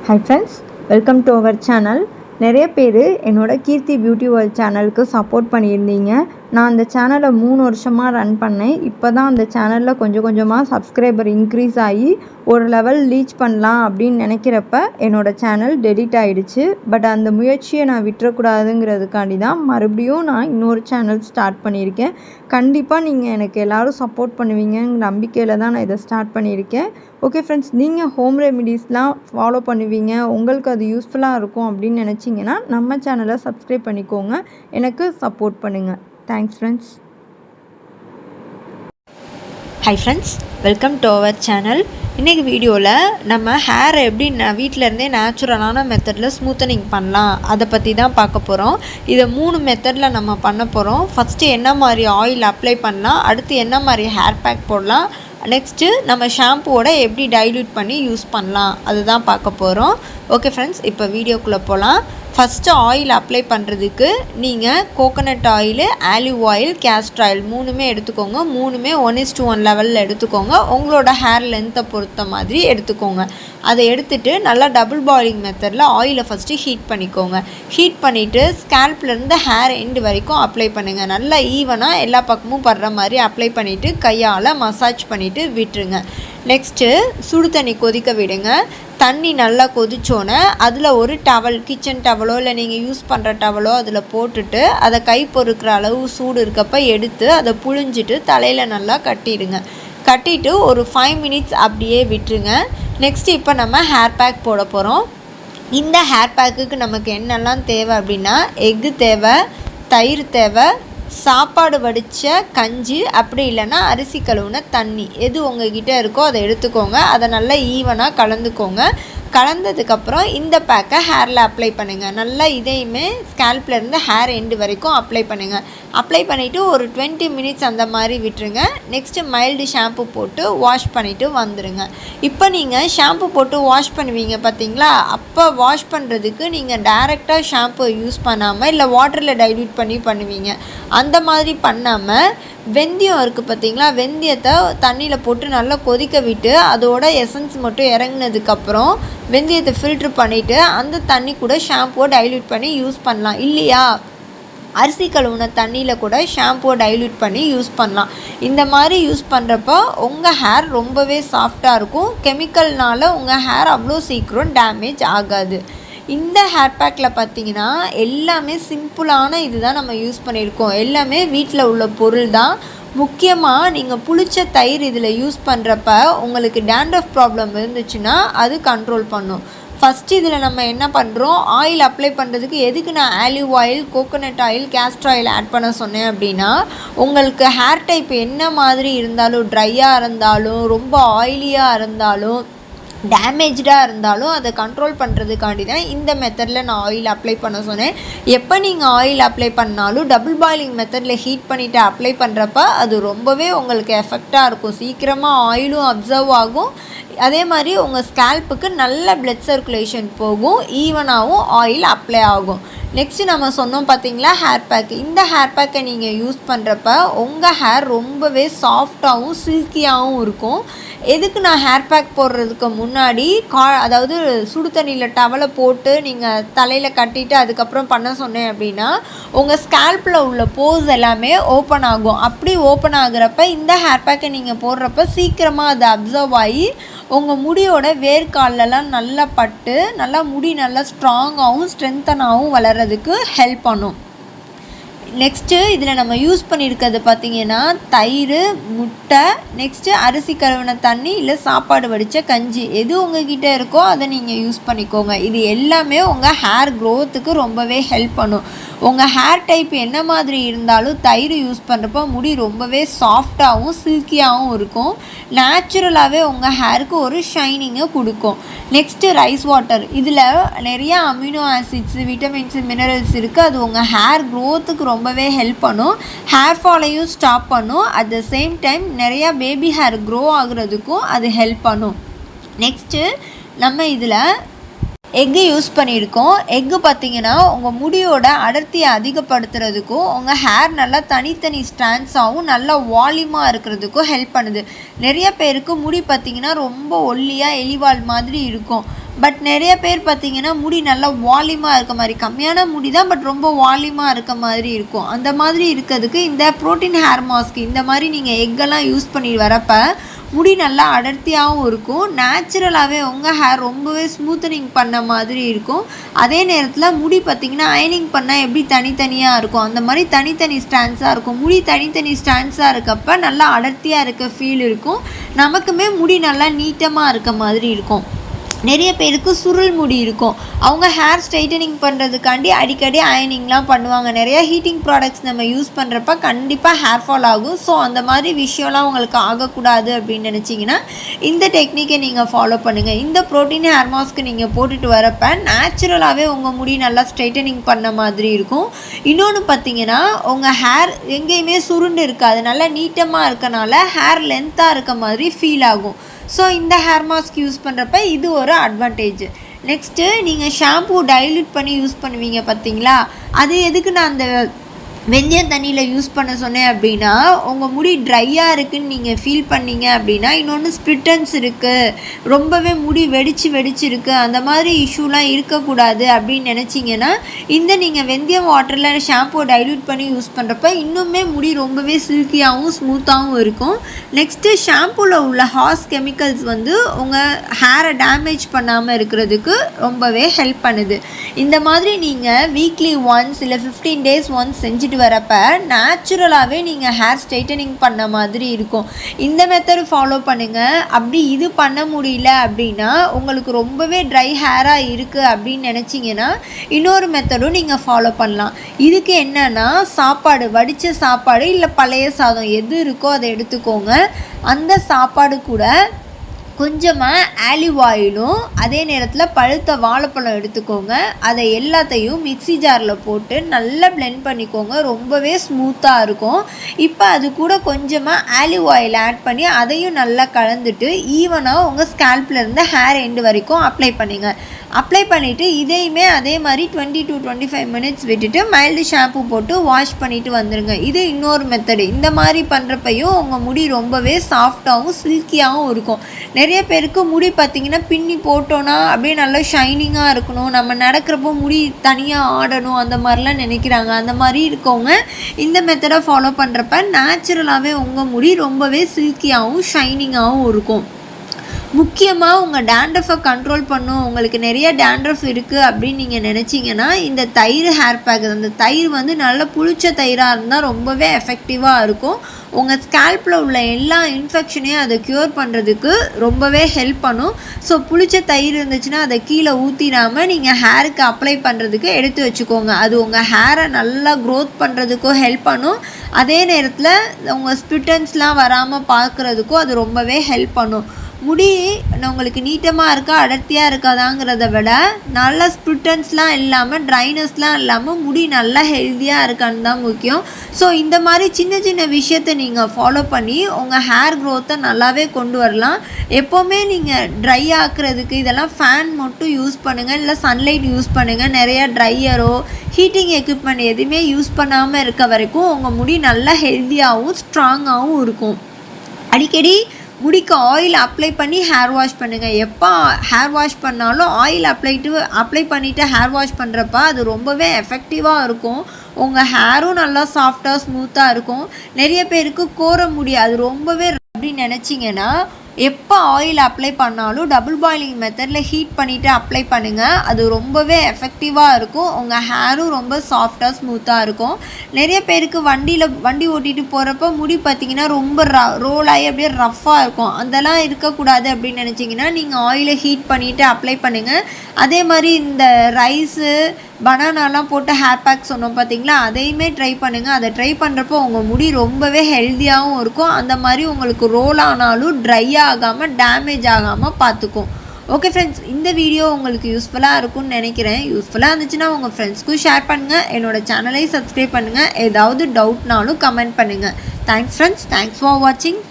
Hi friends, welcome to our channel. நிறைய பேர் என்னோட கீர்த்தி பியூட்டி வேர்ல்ட் சேனலுக்கு சப்போர்ட் பண்ணியிருந்தீங்க. நான் அந்த சேனலை 3 வருஷமாக ரன் பண்ணேன். இப்போ தான் அந்த சேனலில் கொஞ்சம் கொஞ்சமாக சப்ஸ்கிரைபர் இன்க்ரீஸ் ஆகி ஒரு லெவல் ரீச் பண்ணலாம் அப்படின்னு நினைக்கிறப்ப என்னோடய சேனல் டெலிட் ஆகிடுச்சு. பட் அந்த முயற்சியை நான் விட்டுறக்கூடாதுங்கிறதுக்காண்டி தான் மறுபடியும் நான் இன்னொரு சேனல் ஸ்டார்ட் பண்ணியிருக்கேன். கண்டிப்பாக நீங்கள் எனக்கு எல்லோரும் சப்போர்ட் பண்ணுவீங்கங்கிற நம்பிக்கையில் தான் நான் இதை ஸ்டார்ட் பண்ணியிருக்கேன். ஓகே ஃப்ரெண்ட்ஸ், நீங்கள் ஹோம் ரெமிடிஸ்லாம் ஃபாலோ பண்ணுவீங்க, உங்களுக்கு அது யூஸ்ஃபுல்லாக இருக்கும் அப்படின்னு நினச்சிங்கன்னா நம்ம சேனலை சப்ஸ்கிரைப் பண்ணிக்கோங்க, எனக்கு சப்போர்ட் பண்ணுங்கள். Thanks friends. Hi friends, welcome to our channel. இன்றைக்கி வீடியோவில் நம்ம ஹேரை எப்படி வீட்டிலேருந்தே நேச்சுரலான மெத்தடில் ஸ்மூத்தனிங் பண்ணலாம் அதை பற்றி தான் பார்க்க போகிறோம். இதை 3 மெத்தடில் நம்ம பண்ண போகிறோம். ஃபஸ்ட்டு என்ன மாதிரி ஆயில் அப்ளை பண்ணலாம், அடுத்து என்ன மாதிரி ஹேர் பேக் போடலாம், நெக்ஸ்ட்டு நம்ம ஷாம்புவோட எப்படி டைல்யூட் பண்ணி யூஸ் பண்ணலாம் அதுதான் பார்க்க போகிறோம். ஓகே ஃப்ரெண்ட்ஸ், இப்போ வீடியோக்குள்ளே போகலாம். ஃபஸ்ட்டு ஆயில் அப்ளை பண்ணுறதுக்கு நீங்கள் coconut oil, olive oil, castor oil 3மே எடுத்துக்கோங்க. 3மே 1:1 லெவலில் எடுத்துக்கோங்க. உங்களோட ஹேர் லென்த்தை பொறுத்த மாதிரி எடுத்துக்கோங்க. அதை எடுத்துகிட்டு நல்லா டபுள் பாயிலிங் மெத்தடில் ஆயிலை ஃபஸ்ட்டு ஹீட் பண்ணிக்கோங்க. ஹீட் பண்ணிவிட்டு ஸ்கேல்ப்லேருந்து ஹேர் எண்டு வரைக்கும் அப்ளை பண்ணுங்கள். நல்லா ஈவனாக எல்லா பக்கமும் படுற மாதிரி அப்ளை பண்ணிவிட்டு கையால் மசாஜ் பண்ணிவிட்டு விட்டுருங்க. நெக்ஸ்ட்டு சுடு தண்ணி கொதிக்க விடுங்க. தண்ணி நல்லா கொதிச்சோன்னே அதில் ஒரு டவல், கிச்சன் டவலோ இல்லை நீங்கள் யூஸ் பண்ணுற டவலோ அதில் போட்டுட்டு அதை கை பொறுக்கிற அளவு சூடு இருக்கப்போ எடுத்து அதை புழிஞ்சிட்டு தலையில் நல்லா கட்டிடுங்க. கட்டிட்டு ஒரு 5 மினிட்ஸ் அப்படியே விட்டுருங்க. நெக்ஸ்ட்டு இப்போ நம்ம ஹேர் பேக் போட போகிறோம். இந்த ஹேர் பேக்குக்கு நமக்கு என்னெல்லாம் தேவை அப்படின்னா, எக்கு தேவை, தயிர் தேவை, சாப்பாடு வடித்த கஞ்சி, அப்படி இல்லைன்னா அரிசி கழுவுன தண்ணி, எது உங்ககிட்ட இருக்கோ அதை எடுத்துக்கோங்க. அதை நல்லா ஈவனாக கலந்துக்கோங்க. கலந்ததுக்கப்புறம் இந்த பேக்கை ஹேரில் அப்ளை பண்ணுங்கள். நல்லா இதையுமே ஸ்கேல்ப்லேருந்து ஹேர் எண்டு வரைக்கும் அப்ளை பண்ணுங்கள். அப்ளை பண்ணிவிட்டு ஒரு 20 மினிட்ஸ் அந்த மாதிரி விட்டுருங்க. நெக்ஸ்ட்டு மைல்டு ஷாம்பு போட்டு வாஷ் பண்ணிவிட்டு வந்துடுங்க. இப்போ நீங்கள் ஷாம்பு போட்டு வாஷ் பண்ணுவீங்க பார்த்தீங்களா, அப்போ வாஷ் பண்ணுறதுக்கு நீங்கள் டைரெக்டாக ஷாம்பு யூஸ் பண்ணாமல் இல்லை வாட்டரில் டைல்யூட் பண்ணி பண்ணுவீங்க. அந்த மாதிரி பண்ணாமல் வெந்தயம் இருக்குது பார்த்தீங்களா, வெந்தயத்தை தண்ணியில் போட்டு நல்லா கொதிக்க விட்டு அதோட எசன்ஸ் மட்டும் இறங்கினதுக்கப்புறம் வெந்தயத்தை ஃபில்ட்ரு பண்ணிவிட்டு அந்த தண்ணி கூட ஷாம்புவை டைல்யூட் பண்ணி யூஸ் பண்ணலாம். இல்லையா, அரிசி கழுவுன தண்ணியில் கூட ஷாம்புவை டைல்யூட் பண்ணி யூஸ் பண்ணலாம். இந்த மாதிரி யூஸ் பண்ணுறப்போ உங்கள் ஹேர் ரொம்பவே சாஃப்டாக இருக்கும். கெமிக்கல்னால் உங்கள் ஹேர் அவ்வளோ சீக்கிரம் டேமேஜ் ஆகாது. இந்த ஹேர் பேக்கில் பார்த்தீங்கன்னா எல்லாமே சிம்பிளான இது தான் நம்ம யூஸ் பண்ணியிருக்கோம். எல்லாமே வீட்டில் உள்ள பொருள் தான். முக்கியமாக நீங்கள் புளிச்ச தயிர் இதில் யூஸ் பண்ணுறப்ப உங்களுக்கு dandruff ப்ராப்ளம் இருந்துச்சுன்னா அது கண்ட்ரோல் பண்ணும். ஃபஸ்ட்டு இதில் நம்ம என்ன பண்ணுறோம், ஆயில் அப்ளை பண்ணுறதுக்கு எதுக்கு நான் olive oil, coconut oil, castor oil add பண்ண சொன்னேன் அப்படின்னா, உங்களுக்கு ஹேர் டைப் என்ன மாதிரி இருந்தாலும், ட்ரையாக இருந்தாலும், ரொம்ப ஆயிலியாக இருந்தாலும், டேமேஜாக இருந்தாலும் அதை கண்ட்ரோல் பண்ணுறதுக்காண்டி தான் இந்த மெத்தடில் நான் ஆயில் அப்ளை பண்ண சொன்னேன். எப்போ நீங்கள் ஆயில் அப்ளை பண்ணாலும் டபுள் பாயிலிங் மெத்தடில் ஹீட் பண்ணிவிட்டு அப்ளை பண்ணுறப்ப அது ரொம்பவே உங்களுக்கு எஃபெக்டாக இருக்கும். சீக்கிரமாக ஆயிலும் அப்சர்வ் ஆகும். அதே மாதிரி உங்கள் ஸ்கேல்ப்புக்கு நல்ல பிளட் சர்க்குலேஷன் போகும், ஈவனாகவும் ஆயில் அப்ளை ஆகும். நெக்ஸ்ட்டு நம்ம சொன்னோம் பார்த்தீங்களா ஹேர் பேக். இந்த ஹேர் பேக்கை நீங்கள் யூஸ் பண்ணுறப்ப உங்கள் ஹேர் ரொம்பவே சாஃப்டாகவும் சில்கியாகவும் இருக்கும். எதுக்கு நான் ஹேர் பேக் போடுறதுக்கு முன்னாடி அதாவது சுடு தண்ணியில் டவலை போட்டு நீங்கள் தலையில் கட்டிட்டு அதுக்கப்புறம் பண்ண சொன்னேன் அப்படின்னா, உங்கள் ஸ்கேல்ப்பில் உள்ள போஸ் எல்லாமே ஓப்பன் ஆகும். அப்படி ஓப்பன் ஆகுறப்ப இந்த ஹேர் பேக்கை நீங்கள் போடுறப்ப சீக்கிரமாக அது அப்சர்வ் ஆகி உங்கள் முடியோட வேர்க்காலெல்லாம் நல்லா பட்டு நல்லா முடி நல்லா ஸ்ட்ராங்காகவும் ஸ்ட்ரென்த்தனாகவும் வளர்கிறதுக்கு ஹெல்ப் பண்ணும். நெக்ஸ்ட்டு இதில் நம்ம யூஸ் பண்ணியிருக்கிறது பார்த்திங்கன்னா தயிர், முட்டை, நெக்ஸ்ட்டு அரிசி கழுவின தண்ணி இல்லை சாப்பாடு வடித்த கஞ்சி, எது உங்ககிட்ட இருக்கோ அதை நீங்கள் யூஸ் பண்ணிக்கோங்க. இது எல்லாமே உங்கள் ஹேர் க்ரோத்துக்கு ரொம்பவே ஹெல்ப் பண்ணும். உங்கள் ஹேர் டைப் என்ன மாதிரி இருந்தாலும் தயிர் யூஸ் பண்ணுறப்போ முடி ரொம்பவே சாஃப்டாகவும் சில்கியாகவும் இருக்கும். நேச்சுரலாகவே உங்கள் ஹேருக்கு ஒரு ஷைனிங்கை கொடுக்கும். Next rice water. இதில் நிறையா அமினோ ஆசிட்ஸு, விட்டமின்ஸு, மினரல்ஸ் இருக்குது. அது உங்கள் ஹேர் க்ரோத்துக்கு ரொம்பவே ஹெல்ப் பண்ணும். ஹேர் ஃபாலையும் ஸ்டாப் பண்ணும். அட் த சேம் டைம் நிறையா பேபி ஹேர் க்ரோ ஆகுறதுக்கும் அது ஹெல்ப் பண்ணும். நெக்ஸ்ட்டு நம்ம இதில் எக்கு யூஸ் பண்ணியிருக்கோம். எக்கு பார்த்திங்கன்னா உங்கள் முடியோட அடர்த்தியை அதிகப்படுத்துறதுக்கும் உங்கள் ஹேர் நல்லா தனித்தனி ஸ்டாண்ட்ஸாகவும் நல்லா வால்யூமாக இருக்கிறதுக்கும் ஹெல்ப் பண்ணுது. நிறைய பேருக்கு முடி பார்த்திங்கன்னா ரொம்ப ஒல்லியாக எலிவால் மாதிரி இருக்கும். பட் நிறைய பேர் பார்த்திங்கன்னா முடி நல்லா வால்யூமாக இருக்க மாதிரி, கம்மியான முடி தான் பட் ரொம்ப வால்யூமாக இருக்க மாதிரி இருக்கும். அந்த மாதிரி இருக்கிறதுக்கு இந்த ப்ரோட்டீன் ஹேர் மாஸ்க் இந்த மாதிரி நீங்கள் எக்கெல்லாம் யூஸ் பண்ணி வரப்போ முடி நல்லா அடர்த்தியாகவும் இருக்கும். நேச்சுரலாகவே உங்கள் ஹேர் ரொம்பவே ஸ்மூத்தனிங் பண்ண மாதிரி இருக்கும். அதே நேரத்தில் முடி பார்த்திங்கன்னா அயனிங் பண்ணால் எப்படி தனித்தனியாக இருக்கும் அந்த மாதிரி தனித்தனி ஸ்டாண்ட்ஸாக இருக்கும். முடி தனித்தனி ஸ்டாண்ட்ஸாக இருக்கப்போ நல்லா அடர்த்தியாக இருக்க ஃபீல் இருக்கும். நமக்குமே முடி நல்லா நீட்டமாக இருக்க மாதிரி இருக்கும். நிறைய பேருக்கு சுருள் முடி இருக்கும். அவங்க ஹேர் ஸ்ட்ரைட்டனிங் பண்ணுறதுக்காண்டி அடிக்கடி அயனிங்லாம் பண்ணுவாங்க. நிறைய ஹீட்டிங் ப்ராடக்ட்ஸ் நம்ம யூஸ் பண்ணுறப்ப கண்டிப்பாக ஹேர் ஃபால் ஆகும். ஸோ அந்த மாதிரி விஷயம்லாம் உங்களுக்கு ஆகக்கூடாது அப்படின்னு நினச்சிங்கன்னா இந்த டெக்னிக்கை நீங்கள் ஃபாலோ பண்ணுங்கள். இந்த ப்ரோட்டீன் ஹேர் மாஸ்க்கு நீங்கள் போட்டுட்டு வரப்போ நேச்சுரலாகவே உங்கள் முடி நல்லா ஸ்ட்ரைட்டனிங் பண்ண மாதிரி இருக்கும். இன்னொன்று பார்த்தீங்கன்னா உங்கள் ஹேர் எங்கேயுமே சுருண்டு இருக்காது, நல்லா நீட்டமாக இருக்கனால ஹேர் லென்த்தாக இருக்க மாதிரி ஃபீல் ஆகும். ஸோ இந்த ஹேர் மாஸ்க் யூஸ் பண்ணுறப்ப இது ஒரு அட்வான்டேஜ். நெக்ஸ்ட்டு நீங்கள் ஷாம்பூ டைல்யூட் பண்ணி யூஸ் பண்ணுவீங்க பார்த்தீங்களா, அது எதுக்கு நான் அந்த வெந்தயம் தண்ணியில் யூஸ் பண்ண சொன்னேன் அப்படின்னா, உங்கள் முடி ட்ரையாக இருக்குதுன்னு நீங்கள் ஃபீல் பண்ணீங்க அப்படின்னா, இன்னொன்று ஸ்ப்ளிட்டன்ஸ் இருக்குது, ரொம்பவே முடி வெடிச்சு இருக்குது, அந்த மாதிரி இஷ்யூலாம் இருக்கக்கூடாது அப்படின்னு நினச்சிங்கன்னா இந்த நீங்கள் வெந்தயம் வாட்டரில் ஷாம்பூ டைல்யூட் பண்ணி யூஸ் பண்ணுறப்ப இன்னுமே முடி ரொம்பவே சில்கியாகவும் ஸ்மூத்தாகவும் இருக்கும். நெக்ஸ்ட்டு ஷாம்பூவில் உள்ள ஹார்ஸ் கெமிக்கல்ஸ் வந்து உங்கள் ஹேரை டேமேஜ் பண்ணாமல் இருக்கிறதுக்கு ரொம்பவே ஹெல்ப் பண்ணுது. இந்த மாதிரி நீங்கள் வீக்லி ஒன்ஸ் இல்லை 15 days ஒன்ஸ் செஞ்சுட்டு வரப்ப நேச்சுரலாகவே நீங்கள் ஹேர் ஸ்ட்ரைட்டனிங் பண்ண மாதிரி இருக்கும். இந்த மெத்தட் ஃபாலோ பண்ணுங்கள். அப்படி இது பண்ண முடியல அப்படின்னா, உங்களுக்கு ரொம்பவே ட்ரை ஹேராக இருக்குது அப்படின்னு நினச்சிங்கன்னா இன்னொரு மெத்தடும் நீங்கள் ஃபாலோ பண்ணலாம். இதுக்கு என்னென்னா, சாப்பாடு வடித்த சாப்பாடு இல்லை பழைய சாதம் எது இருக்கோ அதை எடுத்துக்கோங்க. அந்த சாப்பாடு கூட கொஞ்சமாக ஆலிவ் ஆயிலும் அதே நேரத்தில் பழுத்த வாழைப்பழம் எடுத்துக்கோங்க. அதை எல்லாத்தையும் மிக்ஸி ஜாரில் போட்டு நல்லா பிளெண்ட் பண்ணிக்கோங்க. ரொம்பவே ஸ்மூத்தாக இருக்கும். இப்போ அது கூட கொஞ்சமாக ஆலிவ் ஆயில் ஆட் பண்ணி அதையும் நல்லா கலந்துட்டு ஈவனாக உங்கள் ஸ்கேல்பில் இருந்து ஹேர் எண்டு வரைக்கும் அப்ளை பண்ணிங்க. அப்ளை பண்ணிவிட்டு இதையுமே அதே மாதிரி 20 to 25 minutes விட்டுட்டு மைல்டு ஷாம்பு போட்டு வாஷ் பண்ணிவிட்டு வந்துடுங்க. இது இன்னொரு மெத்தடு. இந்த மாதிரி பண்ணுறப்பையும் உங்கள் முடி ரொம்பவே சாஃப்டாகவும் சில்கியாகவும் இருக்கும். நிறைய பேருக்கு முடி பார்த்திங்கன்னா பின்னி போட்டோன்னா அப்படியே நல்லா ஷைனிங்காக இருக்கணும், நம்ம நடக்கிறப்போ முடி தனியாக ஆடணும், அந்த மாதிரிலாம் நினைக்கிறாங்க. அந்த மாதிரி இருக்கவங்க இந்த மெத்தடை ஃபாலோ பண்ணுறப்ப நேச்சுரலாகவே உங்கள் முடி ரொம்பவே சில்கியாகவும் ஷைனிங்காகவும் இருக்கும். முக்கியமாக உங்கள் டேண்ட்ரஃபை கண்ட்ரோல் பண்ணும். உங்களுக்கு நிறைய டேண்ட்ரஃப் இருக்குது அப்படின்னு நீங்கள் நினச்சிங்கன்னா இந்த தயிர் ஹேர் பேக், அந்த தயிர் வந்து நல்ல புளிச்ச தயிராக இருந்தால் ரொம்பவே எஃபெக்டிவாக இருக்கும். உங்கள் ஸ்கேல்பில் உள்ள எல்லா இன்ஃபெக்ஷனையும் அதை க்யூர் பண்ணுறதுக்கு ரொம்பவே ஹெல்ப் பண்ணும். ஸோ புளிச்ச தயிர் இருந்துச்சுன்னா அதை கீழே ஊற்றிடாமல் நீங்கள் ஹேருக்கு அப்ளை பண்ணுறதுக்கு எடுத்து வச்சுக்கோங்க. அது உங்கள் ஹேரை நல்லா க்ரோத் பண்ணுறதுக்கும் ஹெல்ப் பண்ணும். அதே நேரத்தில் உங்கள் ஸ்பிட்டன்ஸ்லாம் வராமல் பார்க்குறதுக்கும் அது ரொம்பவே ஹெல்ப் பண்ணும். முடி உங்களுக்கு நீட்டமாக இருக்கா அடர்த்தியாக இருக்காதாங்கிறத விட நல்ல ஸ்பிட்டன்ஸ்லாம் இல்லாமல் ட்ரைனஸ்லாம் இல்லாமல் முடி நல்லா ஹெல்த்தியாக இருக்கான்னு தான் முக்கியம். ஸோ இந்த மாதிரி சின்ன சின்ன விஷயத்தை நீங்கள் ஃபாலோ பண்ணி உங்கள் ஹேர் க்ரோத்தை நல்லாவே கொண்டு வரலாம். எப்போவுமே நீங்கள் ட்ரை ஆக்குறதுக்கு இதெல்லாம் ஃபேன் மட்டும் யூஸ் பண்ணுங்கள், இல்லை சன்லைட் யூஸ் பண்ணுங்கள். நிறையா ட்ரையரோ ஹீட்டிங் எக்யூப்மெண்ட் எதுவுமே யூஸ் பண்ணாமல் இருக்க வரைக்கும் உங்கள் முடி நல்லா ஹெல்த்தியாகவும் ஸ்ட்ராங்காகவும் இருக்கும். அடிக்கடி முடிக்கு ஆயில் அப்ளை பண்ணி ஹேர் வாஷ் பண்ணுங்கள். எப்போ ஹேர் வாஷ் பண்ணாலும் ஆயில் அப்ளை பண்ணிவிட்டு ஹேர் வாஷ் பண்ணுறப்ப அது ரொம்பவே எஃபெக்டிவாக இருக்கும். உங்கள் ஹேரும் நல்லா சாஃப்டாக ஸ்மூத்தாக இருக்கும். நிறைய பேருக்கு கோர முடி அது ரொம்பவே அப்படின்னு நினச்சிங்கன்னா எப்போ ஆயில் அப்ளை பண்ணாலும் டபுள் பாயிலிங் மெத்தடில் ஹீட் பண்ணிவிட்டு அப்ளை பண்ணுங்கள். அது ரொம்பவே எஃபெக்டிவாக இருக்கும். உங்கள் ஹேரும் ரொம்ப சாஃப்டாக ஸ்மூத்தாக இருக்கும். நிறைய பேருக்கு வண்டி ஓட்டிகிட்டு போகிறப்ப முடி பார்த்திங்கன்னா ரொம்ப ரோல் ஆகி அப்படியே ரஃப்பாக இருக்கும். அதெல்லாம் இருக்கக்கூடாது அப்படின்னு நினச்சிங்கன்னா நீங்கள் ஆயிலை ஹீட் பண்ணிவிட்டு அப்ளை பண்ணுங்கள். அதே மாதிரி இந்த ரைஸு பனானாலாம் போட்டு ஹேர் பேக் சொன்னோம் பார்த்தீங்களா, அதையுமே ட்ரை பண்ணுங்கள். அதை ட்ரை பண்ணுறப்போ உங்கள் முடி ரொம்பவே ஹெல்த்தியாகவும் இருக்கும். அந்த மாதிரி உங்களுக்கு ரோல் ஆனாலும் ட்ரை ஆகாமல் டேமேஜ் ஆகாமல் பார்த்துக்கும். ஓகே ஃப்ரெண்ட்ஸ், இந்த வீடியோ உங்களுக்கு யூஸ்ஃபுல்லாக இருக்கும்னு நினைக்கிறேன். யூஸ்ஃபுல்லாக இருந்துச்சுன்னா உங்கள் ஃப்ரெண்ட்ஸ்க்கும் ஷேர் பண்ணுங்கள். என்னோடய சேனலையும் சப்ஸ்கிரைப் பண்ணுங்கள். ஏதாவது டவுட்னாலும் கமெண்ட் பண்ணுங்கள். தேங்க்ஸ் ஃப்ரெண்ட்ஸ், தேங்க்ஸ் ஃபார் வாட்சிங்.